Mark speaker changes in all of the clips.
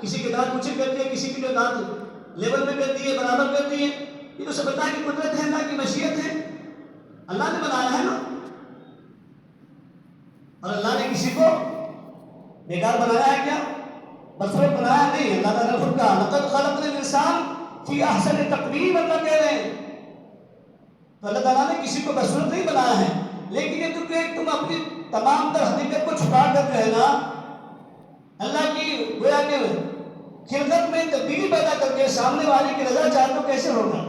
Speaker 1: کسی کے دانت اونچے کر دیے، کسی کے جو دانت لیول میں کر دیے، برابر کر دیے، یہ تو سب بتا کہ قدرت ہے، اللہ کی مشیت ہے، اللہ نے بنایا ہے نا۔ اور اللہ نے کسی کو بیکار بنایا ہے کیا؟ بدصورت بنایا نہیں۔ اللہ تعالیٰ نے خود کہا لقد خلقنا الانسان فی احسن تقویم، اللہ کہہ رہے ہیں۔ تو اللہ تعالیٰ نے کسی کو بدصورت نہیں بنایا ہے، لیکن یہ تو کہ تم اپنی تمام تر حقیقت کو چھپا کر جو ہے نا اللہ کی گویا کہ خلقت میں تبدیلی پیدا کر کے سامنے والے کی رضا چاہتے تو کیسے ہوگا؟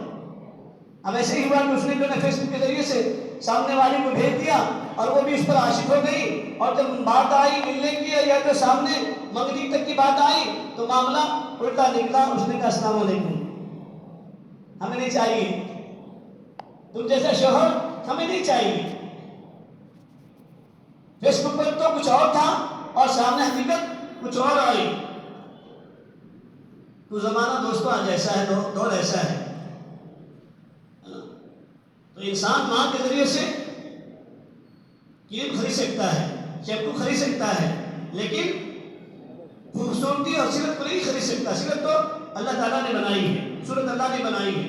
Speaker 1: اب ایسے ہی ہوا کہ اس نے جو ہے فیس بک کے ذریعے سے سامنے والے کو بھیج دیا اور وہ بھی اس پر عاشق ہو گئی، اور جب بات آئی ملنے کی یا جو سامنے منگنی تک کی بات آئی تو معاملہ الٹا نکلا۔ اس نے کہا السلام علیکم، ہمیں نہیں چاہیے تم جیسا شوہر، ہمیں نہیں چاہیے۔ فیس بک پر تو کچھ اور تھا اور سامنے حقیقت کچھ اور آئی۔ تو زمانہ دوستو آج ایسا ہے، دور ایسا ہے۔ تو انسان ماں کے ذریعے سے کریم خرید سکتا ہے، شیمپو خرید سکتا ہے، لیکن خوبصورتی اور سیرت کو نہیں خرید سکتا۔ سیرت تو اللہ تعالیٰ نے بنائی ہے، صورت اللہ نے بنائی ہے،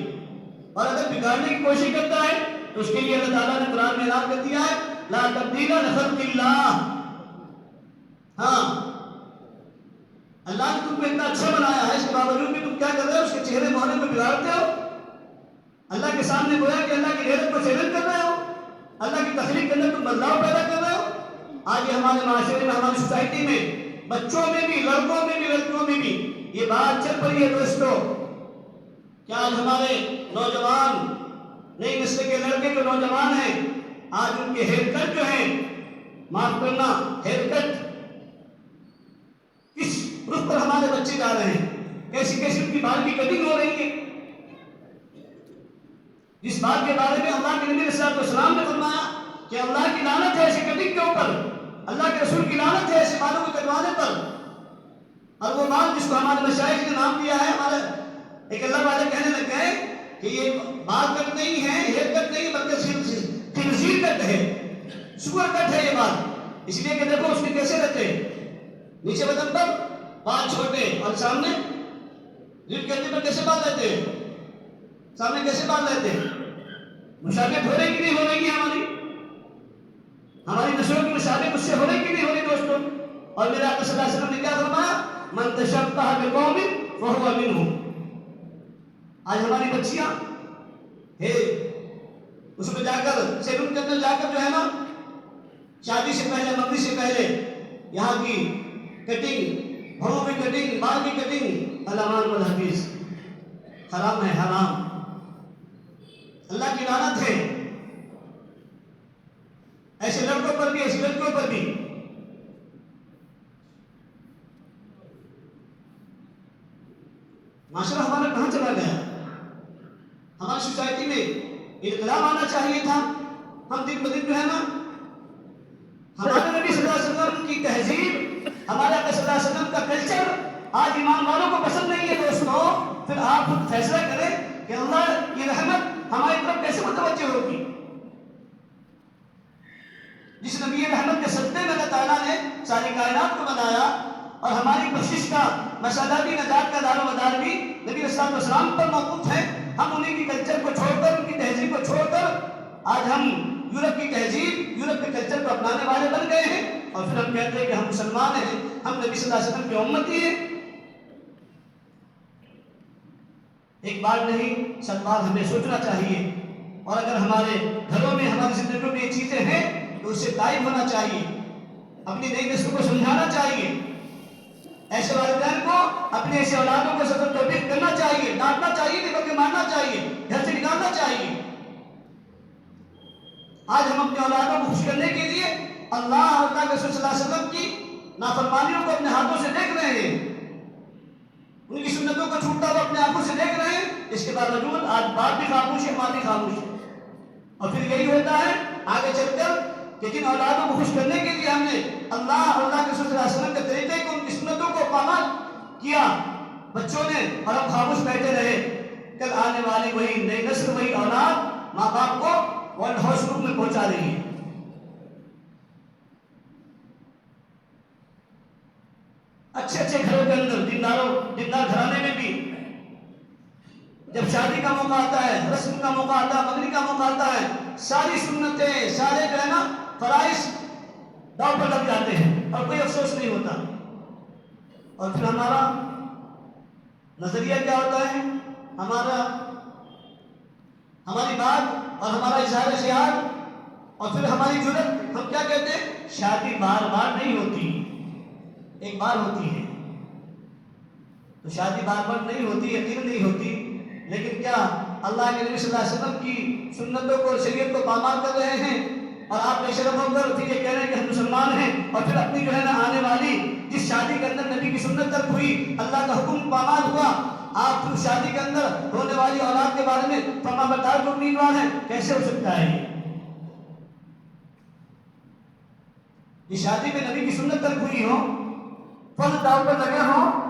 Speaker 1: اور اگر بگاڑنے کی کوشش کرتا ہے تو اس کے لیے اللہ تعالیٰ نے قرآن میں اعلان کر دیا ہے لا تبدیل لخلق اللہ۔ ہاں، اللہ نے تم کو اتنا اچھا بنایا ہے، اس کے باوجود بھی تم کیا کر رہے ہو؟ اس کے چہرے مہرے کو بگاڑتے ہو، اللہ کے سامنے گویا کہ اللہ کی غیرت کو چیلنج کر رہے ہو، اللہ کی تخلیق کے اندر تم بدلاؤ پیدا کر رہے ہو۔ آج یہ ہمارے معاشرے میں، ہماری سوسائٹی میں، بچوں میں بھی، لڑکوں میں بھی، لڑکیوں میں بھی یہ بات چل پڑی ہے دوستو کہ آج ہمارے نوجوان، نئی نسل کے لڑکے جو نوجوان ہیں، آج ان کے ہیئر کٹ جو ہیں، معاف کرنا، ہیئر کٹ کس رخ پر ہمارے بچے جا رہے ہیں، کیسی کیسی ان کی بال کی کٹنگ ہو رہی ہے، جس بات کے بارے میں اللہ کے نبی علیہ السلام نے فرمایا کہ اللہ کی لعنت ہے ایسی کٹنگ کے اوپر، اللہ کے رسول کی لعنت ہے ایسے بالوں کو کٹوانے پر۔ اور وہ بال جس کو ہمارے مشائخ نے نام دیا ہے، ہمارے ایک اللہ والے کہنے لگ گئے کہ یہ بال کٹ نہیں ہے، ہیئر کٹ نہیں، بلکہ خنزیر کٹ ہے، سور کٹ ہے یہ بال۔ اس لیے کہ دیکھو اس کے کیسے رہتے ہیں، نیچے بدن پر بال چھوٹے اور سامنے ریڑھ کے ہڈی پر کیسے بال رہتے ہیں، سامنے کیسے بال رہتے ہیں۔ مشابہت ہو رہی کہ نہیں ہو رہی ہے؟ ہماری نسلوں کی مشابہت اس سے ہو رہی کہ نہیں ہو رہی دوستوں؟ اور میرے آقا صلی اللہ علیہ وسلم نے کیا فرمایا؟ من تشبہ بقوم فہو منہم۔ آج ہماری بچیاں اس میں جا کر سیلون کے اندر جا کر جو ہے نا شادی سے پہلے، منگنی سے پہلے یہاں کی کٹنگ، بھروں کی کٹنگ، بال کی کٹنگ، علمان والحدیث حرام ہے، حرام، اللہ کی لعنت ہے ایسے لڑکوں پر بھی، ایسی لڑکیوں پر بھی۔ معاشرہ ہمارا کہاں چلا گیا؟ ہماری سوسائٹی میں انقلاب آنا چاہیے تھا۔ ہم دن بدن جو ہے نا ہمارے نبی صلی اللہ علیہ وسلم کی تہذیب، ہمارے آقا صلی اللہ علیہ وسلم کا کلچر آج ایمان والوں کو پسند نہیں ہے دوستو۔ پھر آپ خود فیصلہ کریں کہ اللہ کی رحمت ہماری طرف کیسے متوجہ ہوگی۔ جس نبی رحمت کے صدقے میں اللہ تعالیٰ نے ساری کائنات کو بنایا، اور ہماری کوشش کا مسئلہ بھی، نجات کا دار و مدار بھی نبی علیہ السلام پر موقوف ہے۔ ہم انہیں کی کلچر کو چھوڑ کر، ان کی تہذیب کو چھوڑ کر آج ہم یورپ کی تہذیب، یورپ کے کلچر کو اپنانے والے بن گئے ہیں، اور پھر ہم کہتے ہیں کہ ہم مسلمان ہیں، ہم نبی صلی اللہ علیہ وسلم کی امتی ہیں۔ ایک بار نہیں، 100 بار ہمیں سوچنا چاہیے، اور اگر ہمارے گھروں میں، ہماری زندگیوں میں یہ چیزیں ہیں تو اس سے قائم ہونا چاہیے، اپنی نئی نسل کو سمجھانا چاہیے، ایسے والدین کو اپنے ایسے اولادوں کو سخت توبیخ کرنا چاہیے، ڈانٹنا چاہیے، نہیں بلکہ مارنا چاہیے، گھر سے نکالنا چاہیے۔ آج ہم اپنے اولادوں کو خوش کرنے کے لیے اللہ اور اللہ کے رسول صلی اللہ علیہ وسلم کی نافرمانیوں کو اپنے ہاتھوں سے دیکھ رہے ہیں، ان کی سنتوں کو چھوٹتا ہوا اپنے آنکھوں سے دیکھ رہے ہیں، اس کے باوجود آج باپ بھی خاموش ہے، ماں بھی خاموش ہے۔ اور پھر یہی ہوتا ہے آگے چل کر کہ جن اولادوں کو خوش کرنے کے لیے ہم نے اللہ اور اللہ کے رسول صلی اللہ علیہ وسلم کے طریقے کو، ان کی سنتوں کو پامال کیا بچوں نے، اور ہم خاموش بیٹھے رہے، کل آنے والی وہی نئی نسل، وہی اولاد ماں باپ کو ورلڈ ہاؤس گروپ میں پہنچا رہی ہے۔ اچھے اچھے گھروں کے اندر دیندار گھرانے میں بھی جب شادی کا موقع آتا ہے، رسم کا موقع آتا ہے، مگنی کا موقع آتا ہے، ساری سنتیں، سارے جو ہے نا فرائض داؤ پر لگ جاتے ہیں اور کوئی افسوس نہیں ہوتا۔ اور پھر ہمارا نظریہ کیا ہوتا ہے؟ ہماری بات اور ہمارا اظہار خیال اور پھر ہماری جرت، ہم کیا کہتے ہیں؟ شادی بار بار نہیں ہوتی، ایک بار ہوتی ہے۔ تو شادی بار بار نہیں ہوتی، یقین نہیں ہوتی، لیکن کیا اللہ کے نبی صلی اللہ علیہ وسلم کی سنتوں کو، شریعت کو پامال کر رہے ہیں؟ اور آپ بے شرم ہو کر پھر یہ کہہ رہے ہیں کہ ہم مسلمان ہیں، اور پھر اپنی جو ہے نا آنے والی جس شادی کے اندر نبی کی سنت ترک ہوئی، اللہ کا حکم پامال ہوا، آپ پھر شادی کے اندر ہونے والی اولاد کے بارے میں فرما بردار کو امیدوار ہیں؟ کیسے ہو سکتا ہے یہ شادی میں نبی کی سنت ترک ہوئی ہو، فرض داؤ پر لگے ہوں،